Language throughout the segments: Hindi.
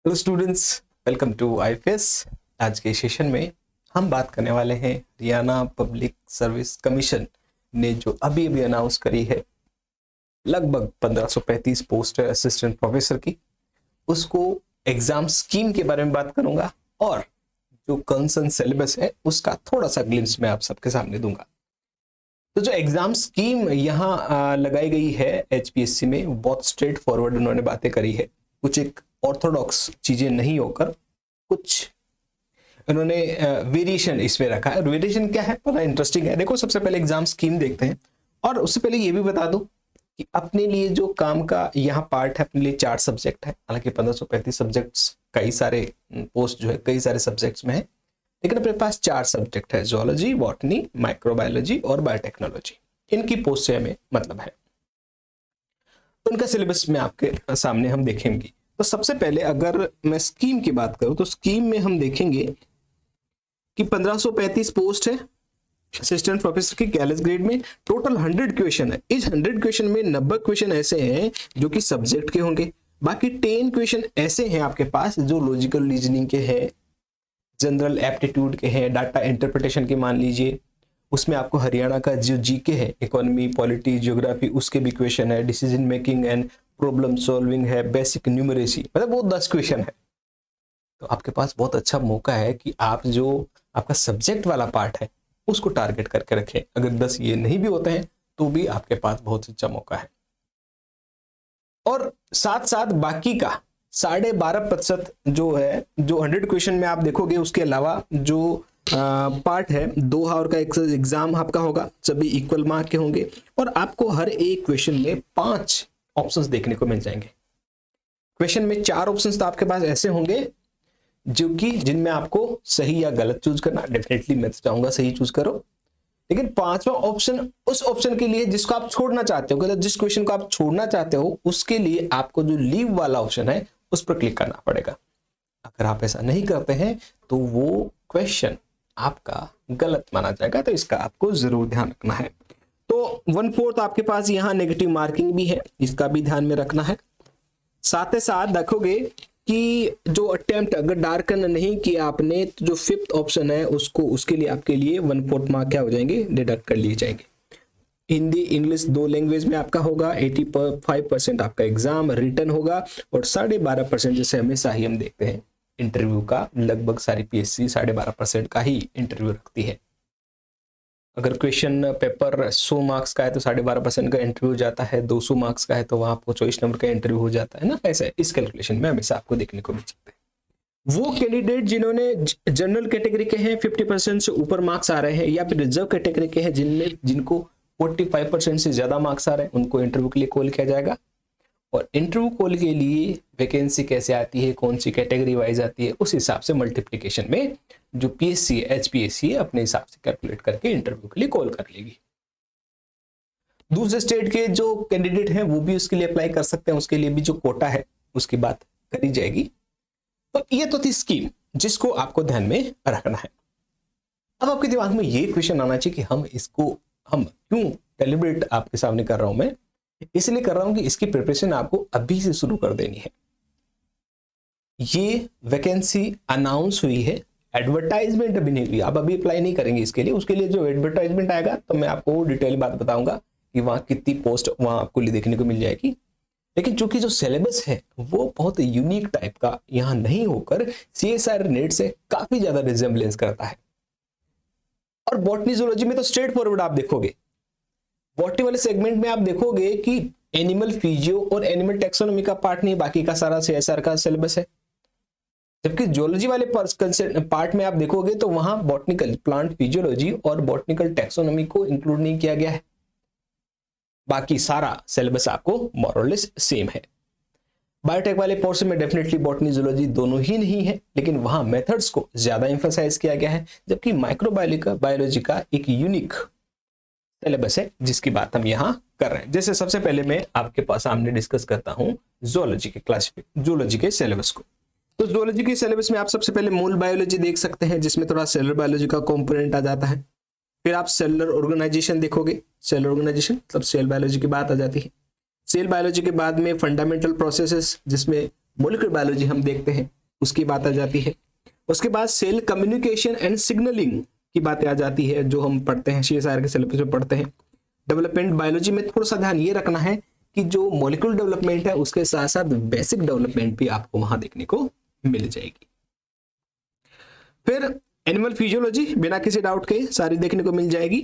Hello students, welcome to IFS. आज के सेशन में हम बात करने वाले हैं हरियाणा पब्लिक सर्विस कमीशन ने जो अभी अभी अनाउंस करी है लगभग 1535 पोस्ट है असिस्टेंट प्रोफेसर की, उसको एग्जाम स्कीम के बारे में बात करूंगा और जो कंसर्न सिलेबस है उसका थोड़ा सा ग्लिम्स मैं आप सबके सामने दूंगा। तो जो एग्जाम स्कीम यहाँ लगाई गई है एचपीएससी में, बहुत स्ट्रेट फॉरवर्ड उन्होंने बातें करी है। कुछ एक ऑर्थोडॉक्स चीजें नहीं होकर कुछ उन्होंने वेरिएशन इसमें रखा है। वेरिएशन क्या है, बड़ा इंटरेस्टिंग है। देखो, सबसे पहले एग्जाम स्कीम देखते हैं और उससे पहले ये भी बता दूं कि अपने लिए जो काम का यहाँ पार्ट है, अपने लिए 4 सब्जेक्ट है। हालांकि 1535 सब्जेक्ट्स कई सारे पोस्ट जो है कई सारे सब्जेक्ट्स में है, लेकिन अपने पास 4 सब्जेक्ट है, जोलॉजी, बॉटनी, माइक्रोबायोलॉजी और बायोटेक्नोलॉजी। इनकी पोस्ट से हमें मतलब है। उनका सिलेबस में आपके सामने हम देखेंगे। तो सबसे पहले अगर मैं स्कीम की बात करूं तो स्कीम में हम देखेंगे कि 1535 पोस्ट है असिस्टेंट प्रोफेसर की कैलस ग्रेड में। टोटल 100 क्वेश्चन है। इस 100 क्वेश्चन में 90 क्वेश्चन ऐसे हैं जो कि सब्जेक्ट के होंगे, बाकी 10 क्वेश्चन ऐसे हैं आपके पास जो लॉजिकल रीजनिंग के हैं, जनरल एप्टीट्यूड के हैं, डाटा इंटरप्रिटेशन के मान लीजिए। उसमें आपको हरियाणा का जो जीके है, इकोनॉमी, पॉलिटी, ज्योग्राफी, उसके भी क्वेश्चन है। Decision making and problem solving है, बेसिक न्यूमरेसी, मतलब वो 10 क्वेश्चन है। तो आपके पास बहुत अच्छा मौका है कि आप जो आपका सब्जेक्ट वाला पार्ट है उसको टारगेट करके रखें। अगर 10 ये नहीं भी होते हैं तो भी आपके पास बहुत अच्छा मौका है। और साथ साथ बाकी का 12.5% जो है, जो 100 क्वेश्चन में आप देखोगे, उसके अलावा जो पार्ट है 2 आवर का एग्जाम आपका होगा, सभी इक्वल मार्क के होंगे और आपको हर एक क्वेश्चन में 5 ऑप्शंस देखने को मिल जाएंगे। क्वेश्चन में 4 ऑप्शंस तो आपके पास ऐसे होंगे जो कि जिनमें आपको सही या गलत चूज करना। डेफिनेटली मैं तो चाहूंगा सही चूज करो, लेकिन 5वां ऑप्शन उस ऑप्शन के लिए जिसको आप छोड़ना चाहते हो, जिस क्वेश्चन को आप छोड़ना चाहते हो उसके लिए आपको जो लीव वाला ऑप्शन है उस पर क्लिक करना पड़ेगा। अगर आप ऐसा नहीं करते हैं तो वो क्वेश्चन आपका गलत माना जाएगा, तो इसका आपको जरूर ध्यान रखना है। तो 1/4 आपके पास यहाँ नेगेटिव मार्किंग भी है, इसका भी ध्यान में रखना है। साथ ही साथ देखोगे कि जो अटेम्प्ट अगर डार्कन नहीं किया आपने तो जो 5th ऑप्शन है उसको, उसके लिए आपके लिए 1/4 मार्क क्या हो जाएंगे, डिडक्ट कर लिए जाएंगे। हिंदी इंग्लिश 2 लैंग्वेज में आपका होगा। 85% आपका एग्जाम रिटर्न होगा और 12.5% जैसे हमेशा ही हम देखते हैं इंटरव्यू का, लगभग सारी पीएससी 12.5% का ही इंटरव्यू रखती है। अगर क्वेश्चन पेपर 100 मार्क्स का है तो 12.5% का इंटरव्यू जाता है, 200 मार्क्स का है तो वहां आपको 24 नंबर का इंटरव्यू हो जाता है ना। ऐसे इस कैलकुलेशन में हमेशा आपको देखने को मिल सकता है। वो कैंडिडेट जिन्होंने जनरल कैटेगरी के हैं 50% से ऊपर मार्क्स आ रहे हैं, या फिर रिजर्व कैटेगरी के हैं जिनको 45% से ज्यादा मार्क्स आ रहे हैं, उनको इंटरव्यू के लिए कॉल किया जाएगा। और इंटरव्यू कॉल के लिए वैकेंसी कैसे आती है, कौन सी कैटेगरी वाइज आती है, उस हिसाब से मल्टीप्लिकेशन में जो पीएससी एचपीएससी अपने हिसाब से कैलकुलेट करके इंटरव्यू के लिए कॉल कर लेगी। दूसरे स्टेट के जो कैंडिडेट हैं वो भी उसके लिए अप्लाई कर सकते हैं, उसके लिए भी जो कोटा है उसकी बात करी जाएगी। तो ये तो थी स्कीम जिसको आपको ध्यान में रखना है। अब आपके दिमाग में ये क्वेश्चन आना चाहिए कि हम क्यों डेलिब्रेट आपके सामने कर रहा हूं मैं, इसलिए कर रहा हूं कि इसकी प्रिपरेशन आपको अभी से शुरू कर देनी है। ये वैकेंसी अनाउंस हुई है, एडवर्टाइजमेंट अभी नहीं हुई, आप अभी अप्लाई नहीं करेंगे इसके लिए। उसके लिए जो एडवर्टाइजमेंट आएगा तो मैं आपको डिटेल बात बताऊंगा कि वहां कितनी पोस्ट वहां आपको देखने को मिल जाएगी। लेकिन चूंकि जो सिलेबस है वो बहुत यूनिक टाइप का यहाँ नहीं होकर सीएसआर नेट से काफी ज्यादा रिजेम्बलेंस करता है। और बॉटनी जूलॉजी में तो स्ट्रेट फॉरवर्ड आप देखोगे, बॉटनी वाले सेगमेंट में आप देखोगे कि एनिमल फिजियो और एनिमल टेक्सोनॉमी का पार्ट नहीं, बाकी का सारा सीएसआर का सिलेबस है। जबकि जियोलॉजी वाले पार्ट में आप देखोगे तो वहां बॉटनिकल प्लांट फिजियोलॉजी और बॉटनिकल टेक्सोनॉमी को इंक्लूड नहीं किया गया है। बाकी सारा सिलेबस आपको मोरलेस सेम है। बायोटेक वाले पोर्शन में डेफिनेटली बॉटनी जूलॉजी दोनों ही नहीं है, लेकिन वहां मेथड्स को ज्यादा एम्फसाइज किया गया है। जबकि माइक्रोबायोलॉजी का एक यूनिक सिलेबस है जिसकी बात हम यहाँ कर रहे हैं। जैसे सबसे पहले मैं आपके पास सामने डिस्कस करता हूँ जूलॉजी के सिलेबस को। तो जूलॉजी के सिलेबस में आप सबसे पहले मूल बायोलॉजी देख सकते हैं, जिसमें थोड़ा सेलुलर बायोलॉजी का कंपोनेंट आ जाता है। फिर आप सेलुलर ऑर्गेनाइजेशन देखोगे, सेलुलर ऑर्गेनाइजेशन मतलब सेल बायोलॉजी की बात आ जाती है। सेल बायोलॉजी के बाद में फंडामेंटल प्रोसेसेस, जिसमें मॉलिक्यूलर बायोलॉजी हम देखते हैं, उसकी बात आ जाती है। उसके बाद सेल कम्युनिकेशन एंड सिग्नलिंग की बातें आ जाती है, जो हम पढ़ते हैं CSIR के सिलेबस में पढ़ते हैं। डेवलपमेंट बायोलॉजी में थोड़ा सा ध्यान ये रखना है कि जो मॉलिक्यूलर डेवलपमेंट है उसके साथ साथ बेसिक डेवलपमेंट भी आपको वहां देखने को मिल जाएगी। फिर एनिमल फिजियोलॉजी बिना किसी डाउट के सारी देखने को मिल जाएगी।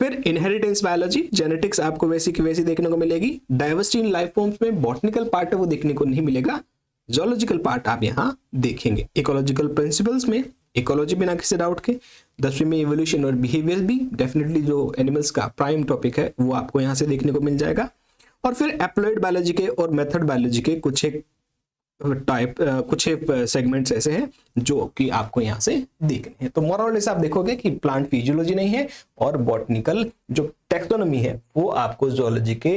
फिर इनहेरिटेंस बायोलॉजी, जेनेटिक्स आपको वैसी की वैसी देखने को मिलेगी। डाइवर्सिटी इन लाइफ फॉर्म्स में बॉटनिकल पार्ट है वो देखने को नहीं मिलेगा, जूलॉजिकल पार्ट आप यहाँ देखेंगे। इकोलॉजिकल प्रिंसिपल्स में इकोलॉजी बिना किसी डाउट के। 10वीं में इवोल्यूशन और बिहेवियर भी डेफिनेटली जो एनिमल्स का प्राइम टॉपिक है वो आपको यहाँ से देखने को मिल जाएगा। और फिर एप्लाइड बायोलॉजी के और मेथड बायोलॉजी के कुछ एक सेगमेंट्स ऐसे हैं जो कि आपको यहाँ से देखने हैं। तो मोरलेस आप देखोगे कि प्लांट फिजियोलॉजी नहीं है और बॉटनिकल जो टेक्सोनॉमी है वो आपको जूलॉजी के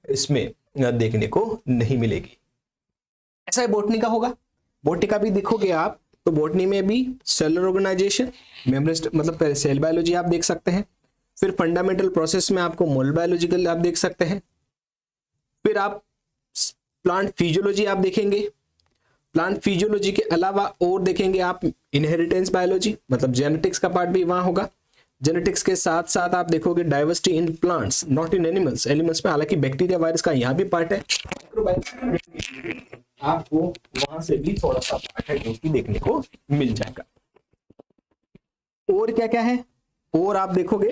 इसमें देखने को नहीं मिलेगी। ऐसा ही बॉटनी का होगा। बॉटनी का भी देखोगे आप तो बॉटनी में भी सेलुलर ऑर्गेनाइजेशन, मेम्ब्रेन मतलब पहले सेल बायोलॉजी आप देख सकते हैं। फिर फंडामेंटल प्रोसेस में आपको मोल बायोलॉजिकल आप देख सकते हैं। फिर आप प्लांट फिजियोलॉजी आप देखेंगे। प्लांट फिजियोलॉजी के अलावा और देखेंगे आप इनहेरिटेंस बायोलॉजी, मतलब जेनेटिक्स का पार्ट भी वहां होगा। जेनेटिक्स के साथ साथ आप देखोगे diversity in plants not in animals. Animals में हालांकि बैक्टीरिया वायरस का यहाँ भी पार्ट है, आपको वहां से भी थोड़ा सा पार्ट है जो कि देखने को मिल जाएगा। और क्या क्या है और आप देखोगे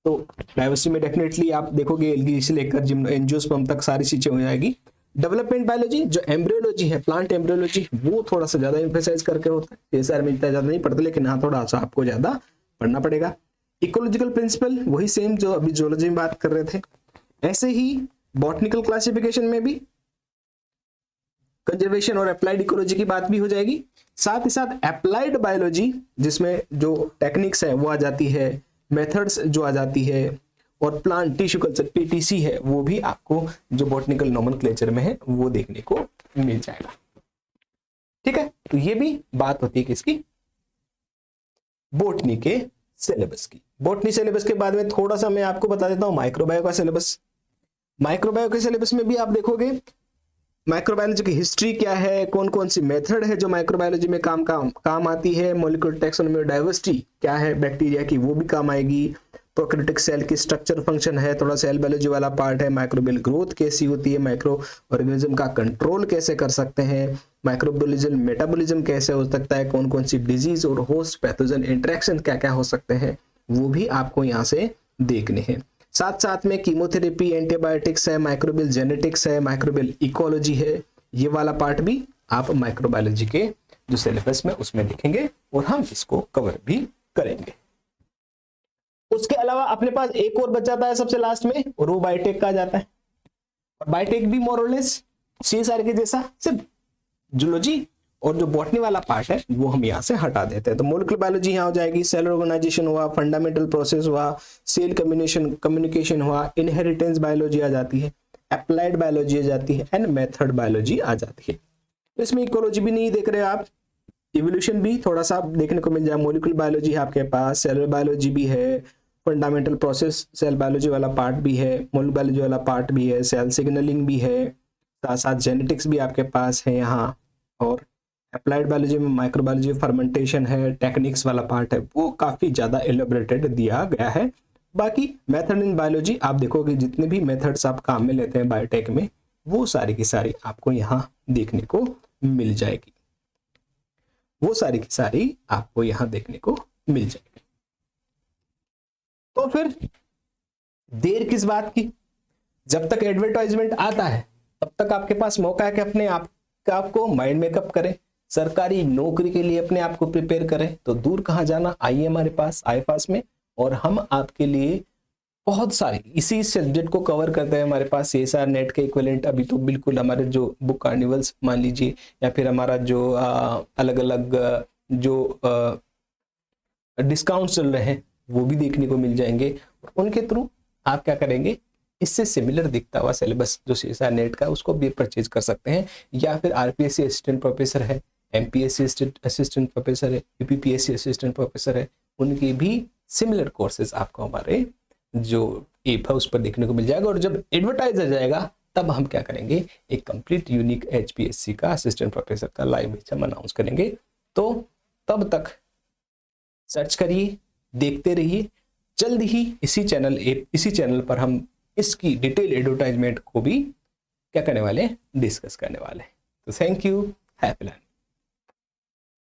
तो डाइवर्सिटी में डेफिनेटली आप देखोगे एल्गी से लेकर एंजियोस्पर्म तक सारी चीजें हो जाएगी। डेवलपमेंट बायोलॉजी जो एम्ब्रियोलॉजी है, प्लांट एम्ब्रियोलॉजी, वो थोड़ा सा ज्यादा एम्फेसाइज करके होता है। CSIR में इतना ज्यादा नहीं पढ़ते, लेकिन हाँ थोड़ा सा आपको ज्यादा पढ़ना पड़ेगा। इकोलॉजिकल प्रिंसिपल वही सेम जो अभी जूलॉजी में बात कर रहे थे। ऐसे ही बॉटनिकल क्लासिफिकेशन में भी कंजर्वेशन और अप्लाइड इकोलॉजी की बात भी हो जाएगी। साथ ही साथ अप्लाइड बायोलॉजी जिसमें जो टेक्निक्स है वो आ जाती है, मेथड्स जो आ जाती है, और प्लांट टिश्यू कल्चर PTC है वो भी आपको जो बॉटनिकल नोमेनक्लेचर में है वो देखने को मिल जाएगा। ठीक है, तो ये भी बात होती है किसकी, बॉटनी के सिलेबस की। बॉटनी सिलेबस के बाद में थोड़ा सा मैं आपको बता देता हूं माइक्रोबायो का सिलेबस। माइक्रोबायो के सिलेबस में भी आप देखोगे माइक्रोबायोलॉजी की हिस्ट्री क्या है, कौन कौन सी मेथड है जो माइक्रोबायोलॉजी में काम आती है, मॉलिक्यूलर टैक्सोनॉमी और डाइवर्सिटी क्या है बैक्टीरिया की वो भी काम आएगी। प्रोकैरियोटिक सेल की स्ट्रक्चर फंक्शन है, थोड़ा सेल बायोलॉजी वाला पार्ट है। माइक्रोबियल ग्रोथ कैसी होती है, माइक्रो ऑर्गेनिज्म का कंट्रोल कैसे कर सकते हैं, माइक्रोबियोलॉजिकल मेटाबॉलिज्म कैसे हो सकता है, कौन कौन सी डिजीज और होस्ट पैथोजन इंटरेक्शन क्या क्या हो सकते हैं वो भी आपको यहाँ से देखने हैं। साथ साथ में कीमोथेरेपी, एंटीबायोटिक्स है, माइक्रोबियल जेनेटिक्स है, माइक्रोबियल इकोलॉजी है, ये वाला पार्ट भी आप माइक्रोबायोलॉजी के जो सिलेबस में उसमें देखेंगे और हम इसको कवर भी करेंगे। उसके अलावा अपने पास एक और बच जाता है सबसे लास्ट में, और वो बायोटेक का आ जाता है। और बायोटेक भी मोर और लेस CSIR के जैसा, सिर्फ जूलॉजी और जो बॉटनी वाला पार्ट है वो हम यहाँ से हटा देते हैं। तो मॉलिक्यूलर बायोलॉजी यहाँ हो जाएगी, सेल ऑर्गेनाइजेशन हुआ, फंडामेंटल प्रोसेस हुआ, सेल कम्युनिकेशन हुआ, इनहेरिटेंस बायोलॉजी आ जाती है, अप्लाइड बायोलॉजी आ जाती है, एंड मेथड बायोलॉजी आ जाती है। तो इसमें इकोलॉजी भी नहीं देख रहे आप, इवोल्यूशन भी थोड़ा सा देखने को मिल जाए। मॉलिक्यूलर बायोलॉजी है आपके पास, सेलुलर बायोलॉजी भी है, फंडामेंटल प्रोसेस सेल बायोलॉजी वाला पार्ट भी है, मॉलिक्यूलर बायोलॉजी वाला पार्ट भी है, सेल सिग्नलिंग भी है, साथ साथ जेनेटिक्स भी आपके पास है यहाँ। और अप्लाइड बायोलॉजी में माइक्रोबायोलॉजी, फर्मेंटेशन है, टेक्निक्स वाला पार्ट है, वो काफी ज्यादा एलोबरेटेड दिया गया है। बाकी मेथड इन बायोलॉजी आप देखोगे जितने भी मेथड्स आप काम में लेते हैं बायोटेक में वो सारी की सारी आपको यहाँ देखने को मिल जाएगी, वो सारी की सारी आपको यहाँ देखने को मिल जाएगी। तो फिर देर किस बात की, जब तक एडवर्टाइजमेंट आता है तब तक आपके पास मौका है कि अपने आप को माइंड मेकअप करें, सरकारी नौकरी के लिए अपने आप को प्रिपेयर करें। तो दूर कहाँ जाना, आइए हमारे पास IFAS में, और हम आपके लिए बहुत सारे इसी सब्जेक्ट को कवर करते हैं। हमारे पास CSIR नेट के इक्विवेलेंट अभी तो बिल्कुल हमारे जो बुक कार्निवल्स मान लीजिए, या फिर हमारा जो अलग अलग जो डिस्काउंट चल रहे हैं वो भी देखने को मिल जाएंगे। उनके थ्रू आप क्या करेंगे, इससे सिमिलर दिखता हुआ सिलेबस जो CSIR नेट का उसको भी परचेज कर सकते हैं, या फिर RPSC असिस्टेंट प्रोफेसर है, MPSC असिस्टेंट प्रोफेसर है, UPPSC असिस्टेंट प्रोफेसर है, उनके भी सिमिलर कोर्सेज आपको हमारे जो ऐप है उस पर देखने को मिल जाएगा। और जब एडवर्टाइज आ जाएगा तब हम क्या करेंगे, एक कंप्लीट यूनिक HPSC का असिस्टेंट प्रोफेसर का लाइव बैच हम अनाउंस करेंगे। तो तब तक सर्च करिए, देखते रहिए। जल्द ही इसी चैनल पर हम इसकी डिटेल एडवर्टाइजमेंट को भी क्या करने वाले हैं, डिस्कस करने वाले हैं। तो थैंक यू, हैप्पी लर्निंग।